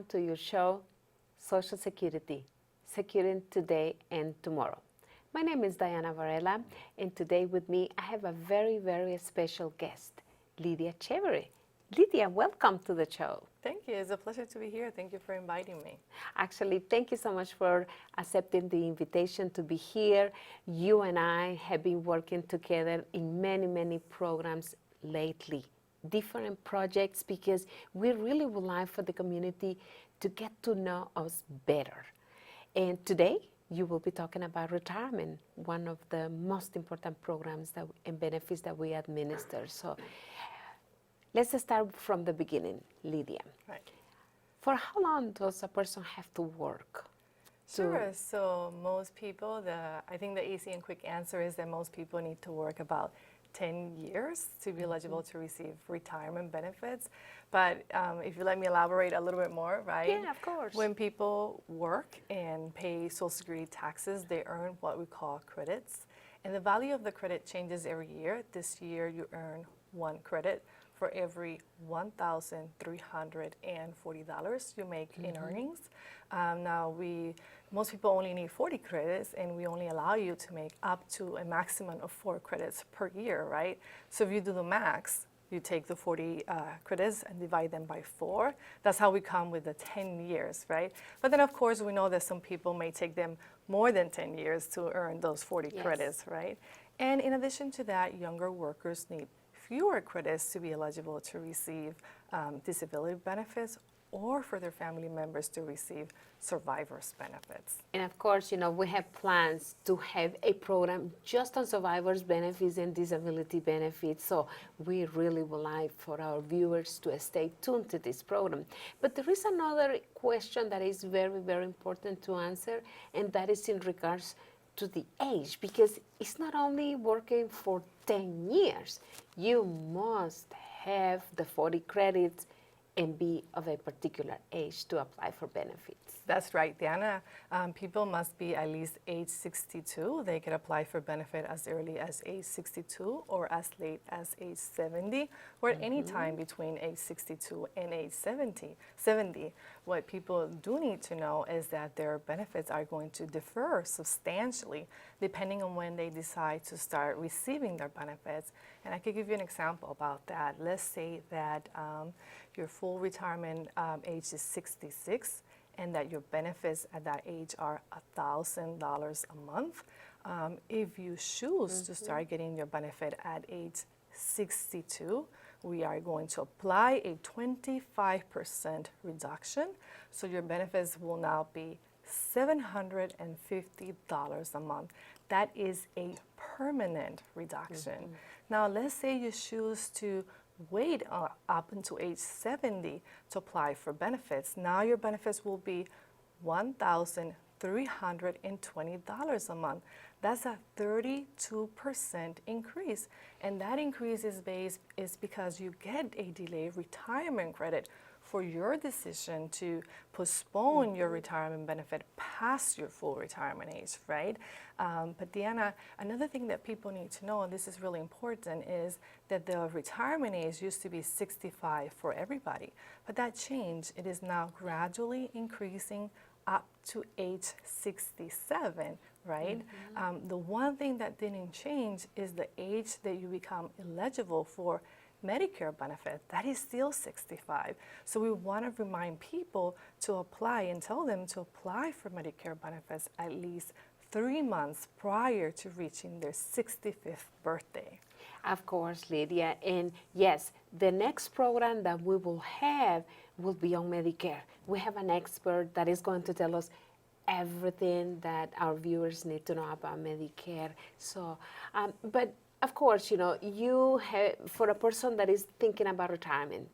to your show, Social Security, Securing Today and Tomorrow. My name is Diana Varela, and today with me I have a very, very special guest, Lydia Chevere. Lydia, welcome to the show. Thank you. It's a pleasure to be here. Thank you for inviting me. Actually, thank you so much for accepting the invitation to be here. You and I have been working together in many, many programs lately, different projects, because we really would like for the community to get to know us better. And today, you will be talking about retirement, one of the most important programs and benefits that we administer. So let's start from the beginning, Lydia. Right. For how long does a person have to work? Sure. So most people, I think the easy and quick answer is that most people need to work about 10 years to be eligible to receive retirement benefits. But if you let me elaborate a little bit more, right? Yeah, of course. When people work and pay Social Security taxes, they earn what we call credits. And the value of the credit changes every year. This year you earn 1 credit for every $1,340 you make in earnings. Now, most people only need 40 credits, and we only allow you to make up to a maximum of 4 credits per year, right? So if you do the max, you take the 40 credits and divide them by 4. That's how we come with the 10 years, right? But then, of course, we know that some people may take them more than 10 years to earn those 40 credits, right? And in addition to that, younger workers need fewer credits to be eligible to receive disability benefits or for their family members to receive survivors benefits. And of course, you know, we have plans to have a program just on survivors benefits and disability benefits. So we really would like for our viewers to stay tuned to this program. But there is another question that is very, very important to answer, and that is in regards to the age, because it's not only working for 10 years. You must have the 40 credits and be of a particular age to apply for benefits. That's right, Diana. People must be at least age 62. They can apply for benefit as early as age 62 or as late as age 70, or at any time between age 62 and age 70. What people do need to know is that their benefits are going to differ substantially depending on when they decide to start receiving their benefits. And I could give you an example about that. Let's say that your full retirement age is 66, and that your benefits at that age are $1,000 a month. If you choose to start getting your benefit at age 62, we are going to apply a 25% reduction. So your benefits will now be $750 a month. That is a permanent reduction. Now, let's say you choose to wait up until age 70 to apply for benefits. Now your benefits will be $1,320 a month. That's a 32% increase. And that increase is because you get a delayed retirement credit for your decision to postpone your retirement benefit past your full retirement age, right? But Diana, another thing that people need to know, and this is really important, is that the retirement age used to be 65 for everybody. But that changed. It is now gradually increasing up to age 67, right? The one thing that didn't change is the age that you become eligible for Medicare benefit. That is still 65. So we want to remind people to apply and tell them to apply for Medicare benefits at least 3 months prior to reaching their 65th birthday. Of course, Lydia. And yes, the next program that we will have will be on Medicare. We have an expert that is going to tell us everything that our viewers need to know about Medicare. So, but of course, you know, you have, for a person that is thinking about retirement,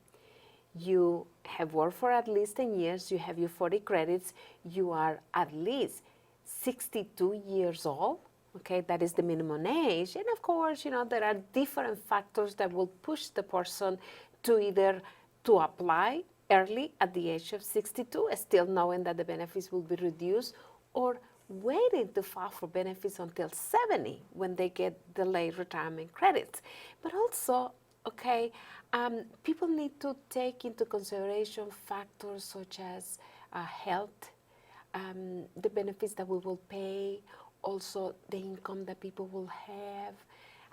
you have worked for at least 10 years, you have your 40 credits, you are at least 62 years old, okay, that is the minimum age. And of course, you know, there are different factors that will push the person to either to apply early at the age of 62, still knowing that the benefits will be reduced, or waiting to file for benefits until 70 when they get delayed retirement credits. But also, Okay, people need to take into consideration factors such as health, the benefits that we will pay, also the income that people will have.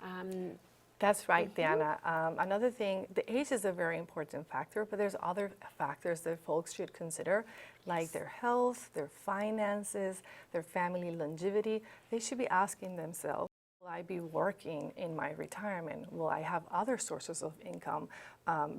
Um, That's right, Diana. Another thing, the age is a very important factor, but there's other factors that folks should consider, like their health, their finances, their family longevity. They should be asking themselves, will I be working in my retirement? Will I have other sources of income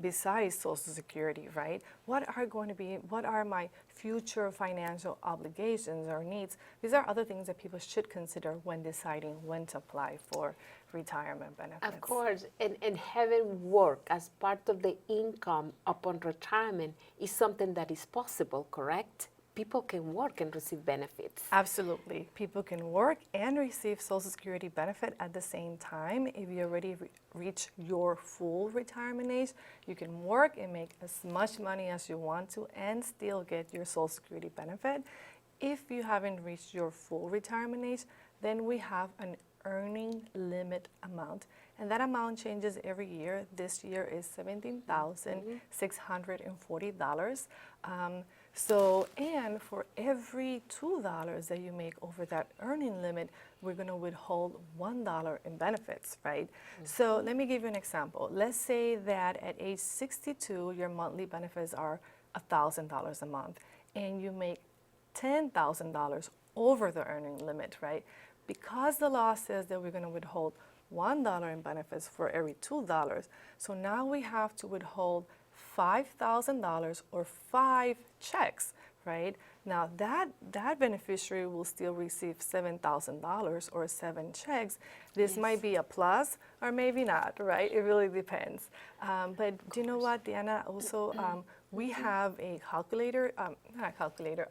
besides Social Security, right? What are my future financial obligations or needs? These are other things that people should consider when deciding when to apply for retirement benefits. Of course, and having work as part of the income upon retirement is something that is possible, correct? People can work and receive benefits. Absolutely. People can work and receive Social Security benefit at the same time. If you already reach your full retirement age, you can work and make as much money as you want to and still get your Social Security benefit. If you haven't reached your full retirement age, then we have an earning limit amount, and that amount changes every year. This year is $17,640. And for every $2 that you make over that earning limit, we're going to withhold $1 in benefits, right? So let me give you an example. Let's say that at age 62, your monthly benefits are $1,000 a month, and you make $10,000 over the earning limit, right? Because the law says that we're going to withhold $1 in benefits for every $2, so now we have to withhold $5,000 or 5 checks, right? Now that beneficiary will still receive $7,000 or 7 checks. This might be a plus or maybe not, right? It really depends. But do you know what, Diana? Also, we have a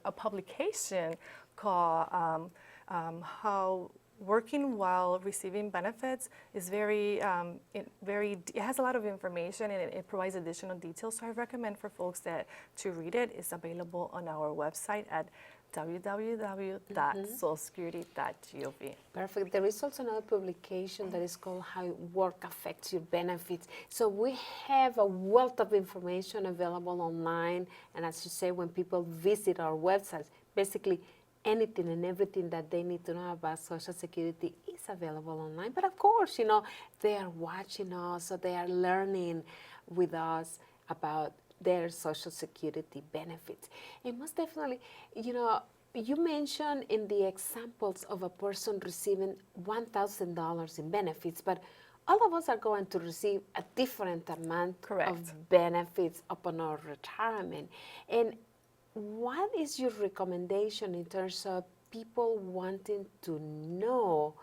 a publication called How Working While Receiving Benefits is it has a lot of information, and it provides additional details. So I recommend for folks to read it. It's available on our website at www.socialsecurity.gov. Perfect. There is also another publication that is called How Work Affects Your Benefits. So we have a wealth of information available online, and as you say, when people visit our websites, basically anything and everything that they need to know about Social Security is available online. But of course, they are watching us, so they are learning with us about their Social Security benefits. And most definitely, you mentioned in the examples of a person receiving $1,000 in benefits, but all of us are going to receive a different amount of benefits upon our retirement. And what is your recommendation in terms of people wanting to know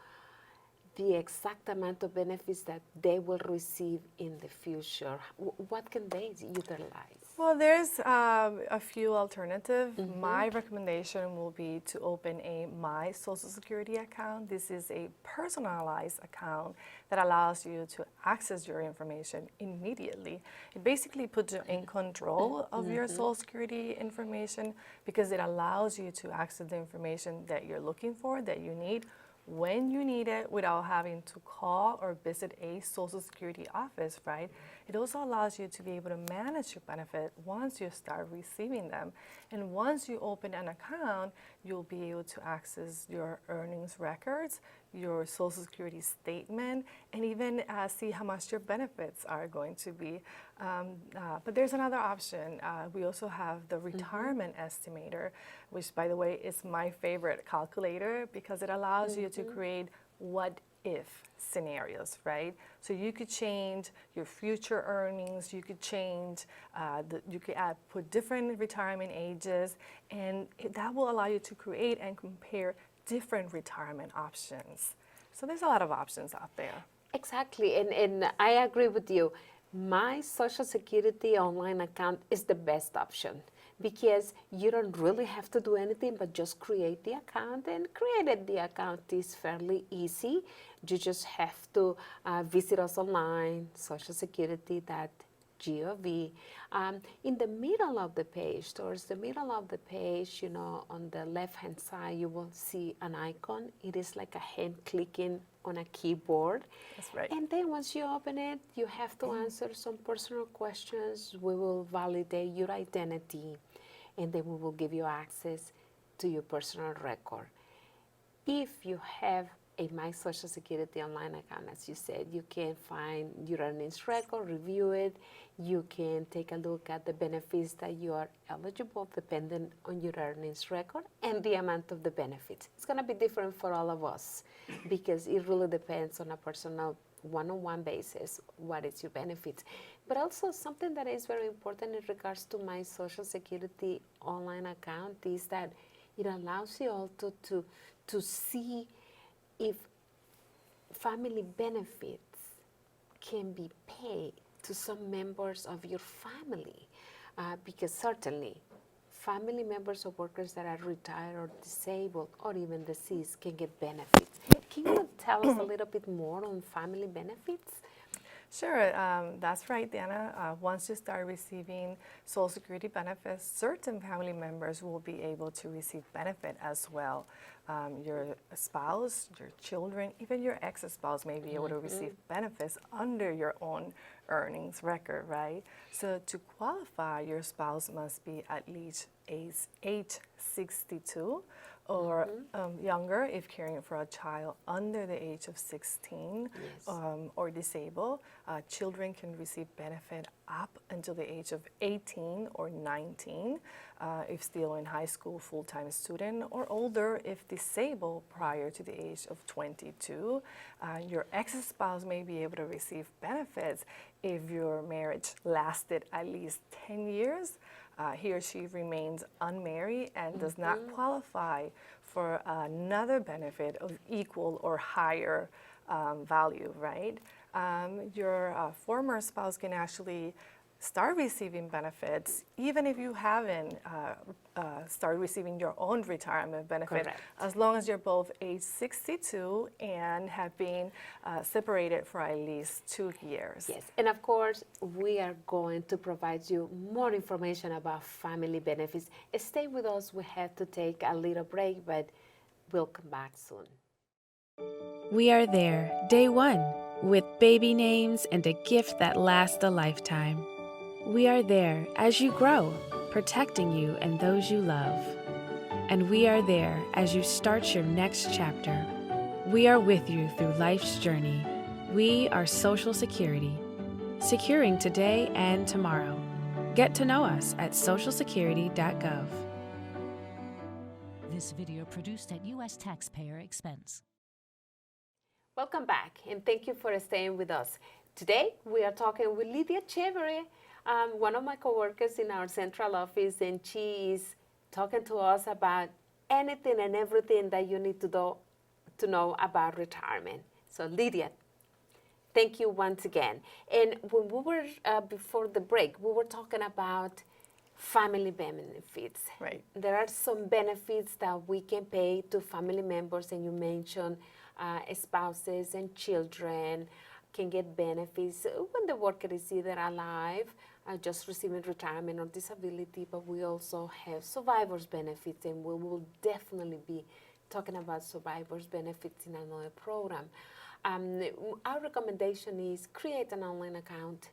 the exact amount of benefits that they will receive in the future? What can they utilize? Well, there's a few alternatives. My recommendation will be to open a My Social Security account. This is a personalized account that allows you to access your information immediately. It basically puts you in control of your Social Security information because it allows you to access the information that you're looking for, that you need, when you need it, without having to call or visit a Social Security office, right? It also allows you to be able to manage your benefit once you start receiving them. And once you open an account, you'll be able to access your earnings records, your Social Security statement, and even see how much your benefits are going to be. But there's another option. We also have the retirement estimator, which, by the way, is my favorite calculator because it allows you to create what-if scenarios, right? So you could change your future earnings, you could change, you could put different retirement ages, and that will allow you to create and compare different retirement options. So there's a lot of options out there. Exactly, and I agree with you. My Social Security online account is the best option because you don't really have to do anything but just create the account, and creating the account is fairly easy. You just have to visit us online, socialsecurity.gov, In the middle of the page, towards the middle of the page, you know, on the left-hand side, you will see an icon. It is like a hand clicking on a keyboard. That's right. And then once you open it, you have to answer some personal questions. We will validate your identity, and then we will give you access to your personal record. If you have a My Social Security online account, as you said, you can find your earnings record, review it. You can take a look at the benefits that you are eligible depending on your earnings record and the amount of the benefits. It's going to be different for all of us because it really depends on a personal one-on-one basis what is your benefits. But also something that is very important in regards to My Social Security online account is that it allows you also to see if family benefits can be paid to some members of your family, because certainly family members of workers that are retired or disabled or even deceased can get benefits. Can you tell us a little bit more on family benefits? Sure, that's right, Diana. Once you start receiving Social Security benefits, certain family members will be able to receive benefit as well. Your spouse, your children, even your ex-spouse may be able to receive benefits under your own earnings record, right? So to qualify, your spouse must be at least age 62 or younger if caring for a child under the age of 16 or disabled. Children can receive benefit up until the age of 18 or 19 if still in high school, full-time student, or older if disabled prior to the age of 22. Your ex-spouse may be able to receive benefits if your marriage lasted at least 10 years. He or she remains unmarried and does not qualify for another benefit of equal or higher value, right? Your former spouse can actually start receiving benefits even if you haven't started receiving your own retirement benefit. Correct. As long as you're both age 62 and have been separated for at least 2 years. Yes, and of course, we are going to provide you more information about family benefits. Stay with us. We have to take a little break, but we'll come back soon. We are there, day one, with baby names and a gift that lasts a lifetime. We are there as you grow, protecting you and those you love. And we are there as you start your next chapter. We are with you through life's journey. We are Social Security, securing today and tomorrow. Get to know us at socialsecurity.gov. This video produced at U.S. taxpayer expense. Welcome back, and thank you for staying with us. Today, we are talking with Lydia Chevere, one of my coworkers in our central office, and she is talking to us about anything and everything that you need to know about retirement. So, Lydia, thank you once again. And when we were, before the break, we were talking about family benefits. Right. There are some benefits that we can pay to family members, and you mentioned spouses and children can get benefits when the worker is either alive, just receiving retirement or disability, but we also have survivors benefits, and we will definitely be talking about survivors benefits in another program. Our recommendation is create an online account,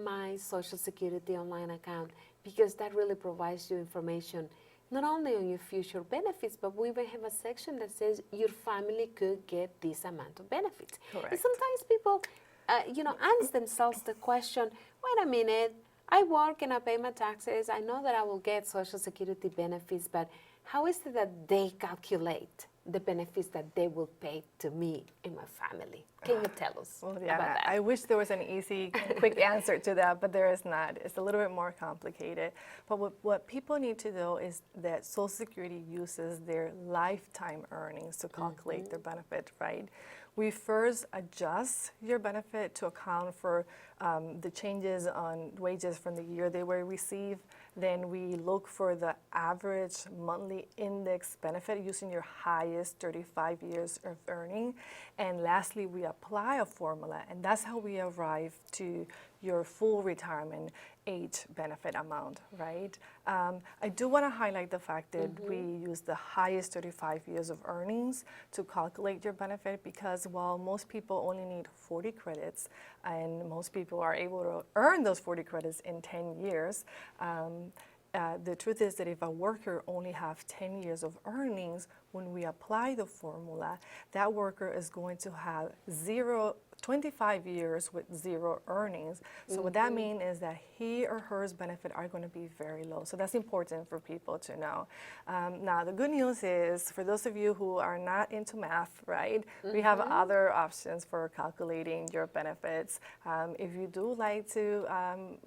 My Social Security online account, because that really provides you information not only on your future benefits, but we even have a section that says your family could get this amount of benefits. Correct. And sometimes people, ask themselves the question, wait a minute, I work and I pay my taxes. I know that I will get Social Security benefits, but how is it that they calculate the benefits that they will pay to me and my family? Can you tell us Well, about yeah, that? I wish there was an easy, quick answer to that, but there is not. It's a little bit more complicated. But what people need to know is that Social Security uses their lifetime earnings to calculate their benefit, right? We first adjust your benefit to account for the changes on wages from the year they were received. Then we look for the average monthly index benefit using your highest 35 years of earning. And lastly, we apply a formula, and that's how we arrive to your full retirement age benefit amount, right? I do want to highlight the fact that we use the highest 35 years of earnings to calculate your benefit, because while most people only need 40 credits and most people are able to earn those 40 credits in 10 years, the truth is that if a worker only have 10 years of earnings, when we apply the formula, that worker is going to have 25 years with zero earnings. So what that means is that he or her benefit are going to be very low. So that's important for people to know. Now, the good news is, for those of you who are not into math, right, we have other options for calculating your benefits. If you do like to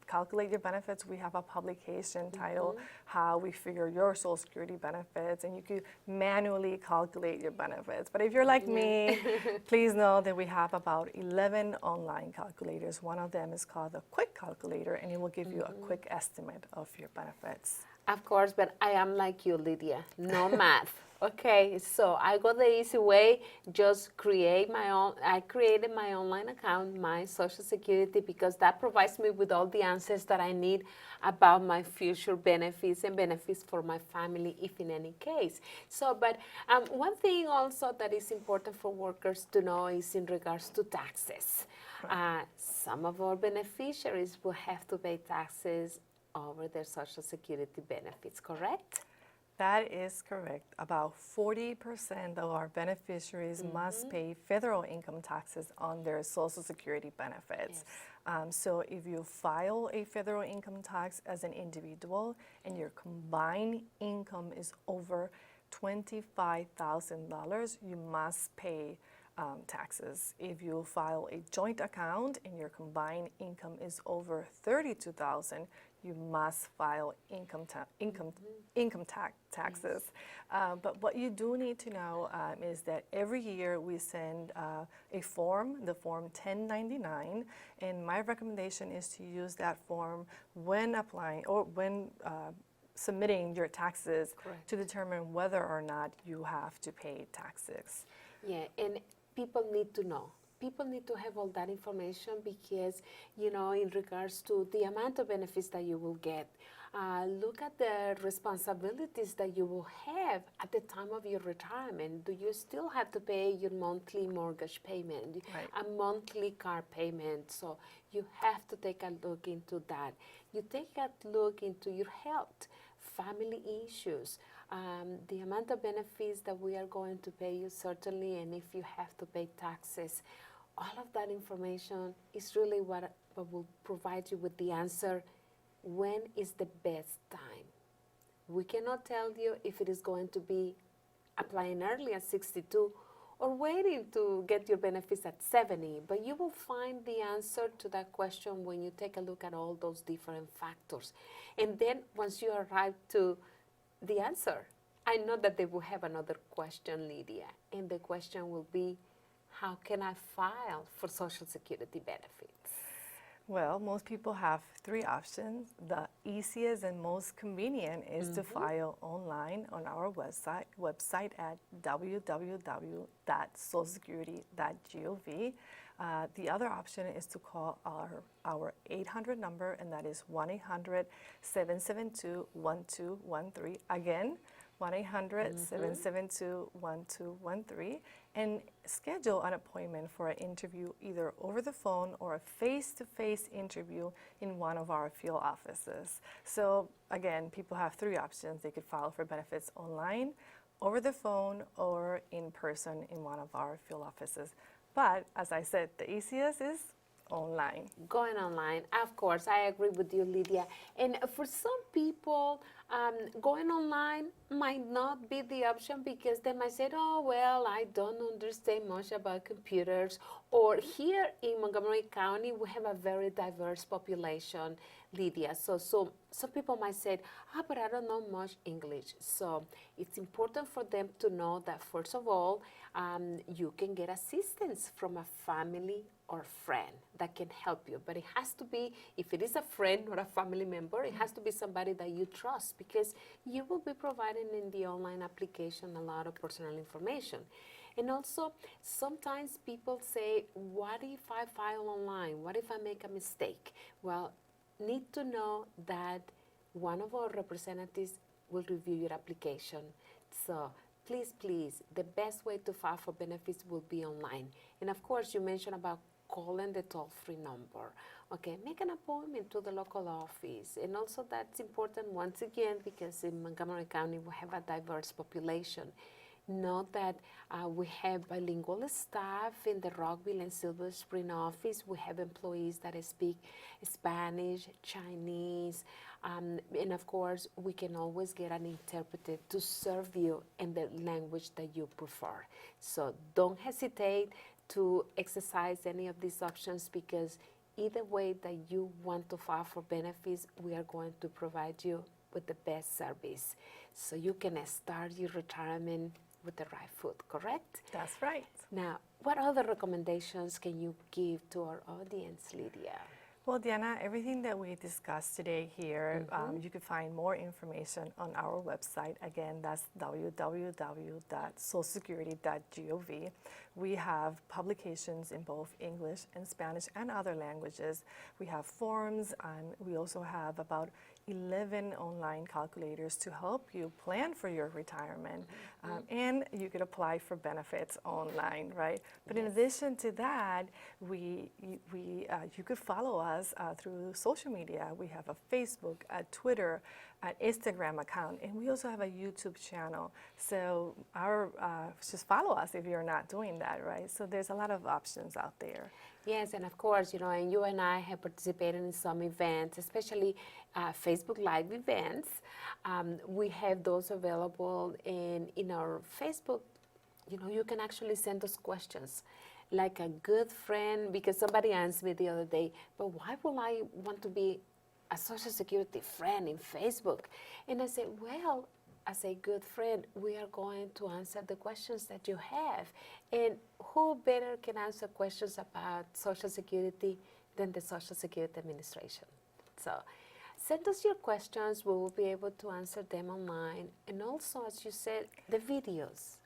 calculate your benefits, we have a publication titled How We Figure Your Social Security Benefits, and you can manually calculate your benefits. But if you're like me, please know that we have about 11 online calculators. One of them is called the Quick Calculator, and it will give you a quick estimate of your benefits. Of course, but I am like you, Lydia, no math. Okay, so I go the easy way, just create my own. I created my online account, my Social Security, because that provides me with all the answers that I need about my future benefits and benefits for my family, if in any case. So, but one thing also that is important for workers to know is in regards to taxes. Some of our beneficiaries will have to pay taxes over their Social Security benefits, correct? That is correct. About 40% of our beneficiaries must pay federal income taxes on their Social Security benefits. So if you file a federal income tax as an individual and your combined income is over $25,000, you must pay taxes. If you file a joint account and your combined income is over $32,000, you must file income taxes. But what you do need to know is that every year we send a form, the Form 1099, and my recommendation is to use that form when applying or when submitting your taxes to determine whether or not you have to pay taxes. Yeah, and people need to know. People need to have all that information because, you know, in regards to the amount of benefits that you will get, look at the responsibilities that you will have at the time of your retirement. Do you still have to pay your monthly mortgage payment, a monthly car payment? So you have to take a look into that. You take a look into your health, family issues, the amount of benefits that we are going to pay you, certainly, and if you have to pay taxes. All of that information is really what will provide you with the answer, when is the best time. We cannot tell you if it is going to be applying early at 62 or waiting to get your benefits at 70, but you will find the answer to that question when you take a look at all those different factors. And then once you arrive to the answer, I know that they will have another question, Lydia, and the question will be, how can I file for Social Security benefits? Well, most people have three options. The easiest and most convenient is to file online on our website at www.socialsecurity.gov. The other option is to call our 800 number, and that is 1-800-772-1213. Again, 1-800-772-1213, and schedule an appointment for an interview either over the phone or a face-to-face interview in one of our field offices. So again, people have three options. They could file for benefits online, over the phone, or in person in one of our field offices. But as I said, the easiest is online. Going online, of course, I agree with you, Lydia. And for some people, going online might not be the option because they might say, oh, well, I don't understand much about computers. Or here in Montgomery County, we have a very diverse population, Lydia. So some people might say, but I don't know much English. So it's important for them to know that, first of all, you can get assistance from a family or friend that can help you. But it has to be, if it is a friend or a family member, it has to be somebody that you trust, because you will be providing in the online application a lot of personal information. And also, sometimes people say, what if I file online? What if I make a mistake? Well, need to know that one of our representatives will review your application. So please, please, the best way to file for benefits will be online. And of course, you mentioned about calling the toll-free number. Okay, make an appointment to the local office. And also that's important once again because in Montgomery County we have a diverse population. Note that we have bilingual staff in the Rockville and Silver Spring office. We have employees that speak Spanish, Chinese, and of course, we can always get an interpreter to serve you in the language that you prefer. So don't hesitate to exercise any of these options because either way that you want to file for benefits, we are going to provide you with the best service. So you can start your retirement with the right foot, correct? That's right. Now, what other recommendations can you give to our audience, Lydia? Well, Diana, everything that we discussed today here, you can find more information on our website. Again, that's www.socialsecurity.gov. We have publications in both English and Spanish and other languages. We have forms, and we also have about 11 online calculators to help you plan for your retirement. And you could apply for benefits online, right? But in addition to that, you could follow us through social media. We have a Facebook, a Twitter, an Instagram account, and we also have a YouTube channel. So just follow us if you're not doing that, right? So there's a lot of options out there. Yes, and of course, and you and I have participated in some events, especially Facebook Live events. We have those available in our Facebook. You can actually send us questions like a good friend, because somebody asked me the other day, but why will I want to be a Social Security friend in Facebook? And I said, well, as a good friend, we are going to answer the questions that you have. And who better can answer questions about Social Security than the Social Security Administration? So send us your questions. We will be able to answer them online. And also, as you said, the videos.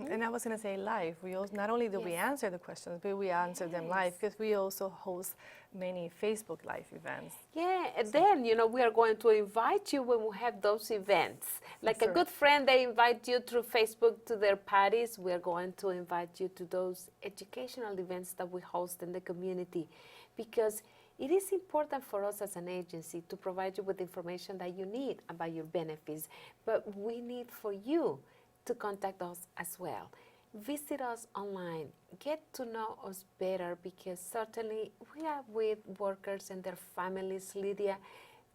And I was going to say live. We also, not only do we answer the questions, but we answer them live because we also host many Facebook Live events. Yeah, and then, we are going to invite you when we have those events. Like a good friend, they invite you through Facebook to their parties. We are going to invite you to those educational events that we host in the community because it is important for us as an agency to provide you with information that you need about your benefits, but we need for you to contact us as well. Visit us online. Get to know us better because certainly we are with workers and their families, Lydia,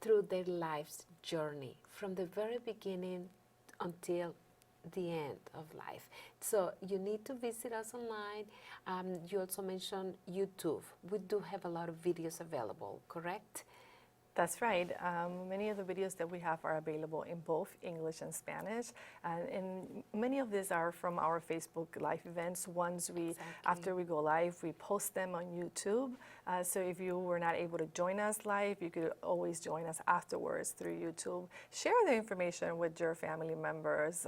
through their life's journey from the very beginning until the end of life. So you need to visit us online. You also mentioned YouTube. We do have a lot of videos available, correct? That's right. Many of the videos that we have are available in both English and Spanish, and many of these are from our Facebook Live events. After we go live, we post them on YouTube. So if you were not able to join us live, you could always join us afterwards through YouTube. Share the information with your family members.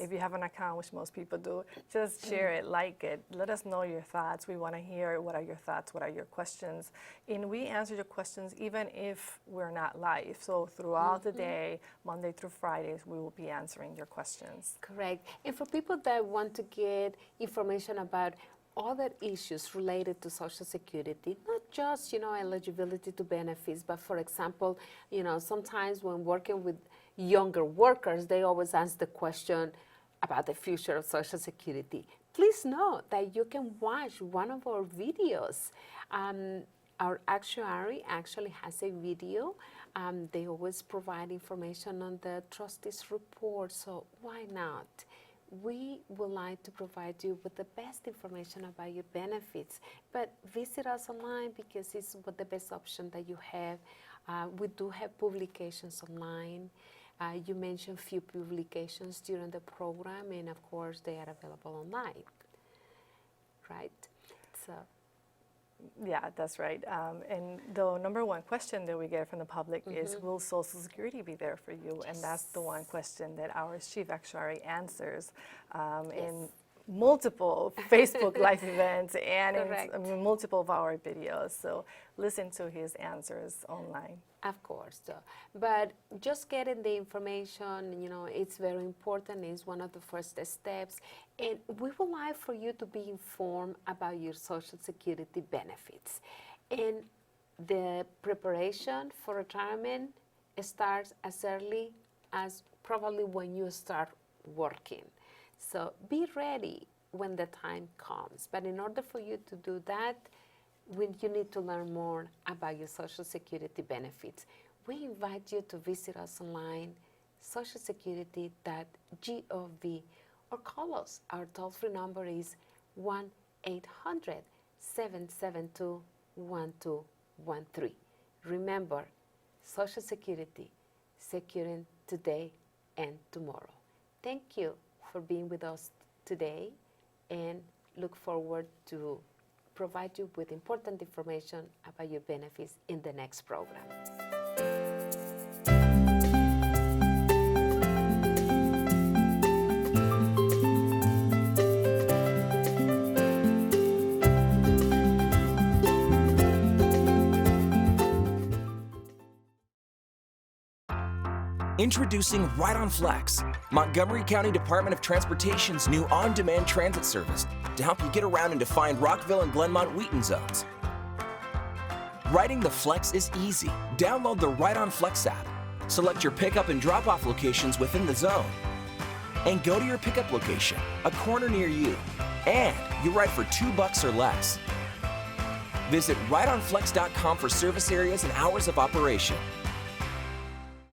If you have an account, which most people do, just share it, like it. Let us know your thoughts. We want to hear what are your thoughts, what are your questions. And we answer your questions even if we're not live. So throughout the day, Monday through Fridays, we will be answering your questions. Correct. And for people that want to get information about other issues related to Social Security, not just, eligibility to benefits, but for example, sometimes when working with younger workers, they always ask the question about the future of Social Security. Please know that you can watch one of our videos. Our actuary actually has a video. They always provide information on the trustees report, so why not? We would like to provide you with the best information about your benefits, but visit us online because it's the best option that you have. We do have publications online. You mentioned few publications during the program, and of course they are available online, right? So. Yeah, that's right. And the number one question that we get from the public is, will Social Security be there for you? And that's the one question that our chief actuary answers. And multiple Facebook Live events and Correct. multiple of our videos. So listen to his answers online. Of course, but just getting the information, it's very important. It's one of the first steps. And we would like for you to be informed about your Social Security benefits. And the preparation for retirement starts as early as probably when you start working. So be ready when the time comes. But in order for you to do that, you need to learn more about your Social Security benefits. We invite you to visit us online, socialsecurity.gov, or call us. Our toll-free number is 1-800-772-1213. Remember, Social Security, securing today and tomorrow. Thank you for being with us today, and look forward to provide you with important information about your benefits in the next program. Introducing Right on Flex, Montgomery County Department of Transportation's new on-demand transit service to help you get around and define Rockville and Glenmont-Wheaton zones. Riding the Flex is easy. Download the Right on Flex app, select your pickup and drop-off locations within the zone, and go to your pickup location, a corner near you, and you ride for $2 or less. Visit rightonflex.com for service areas and hours of operation.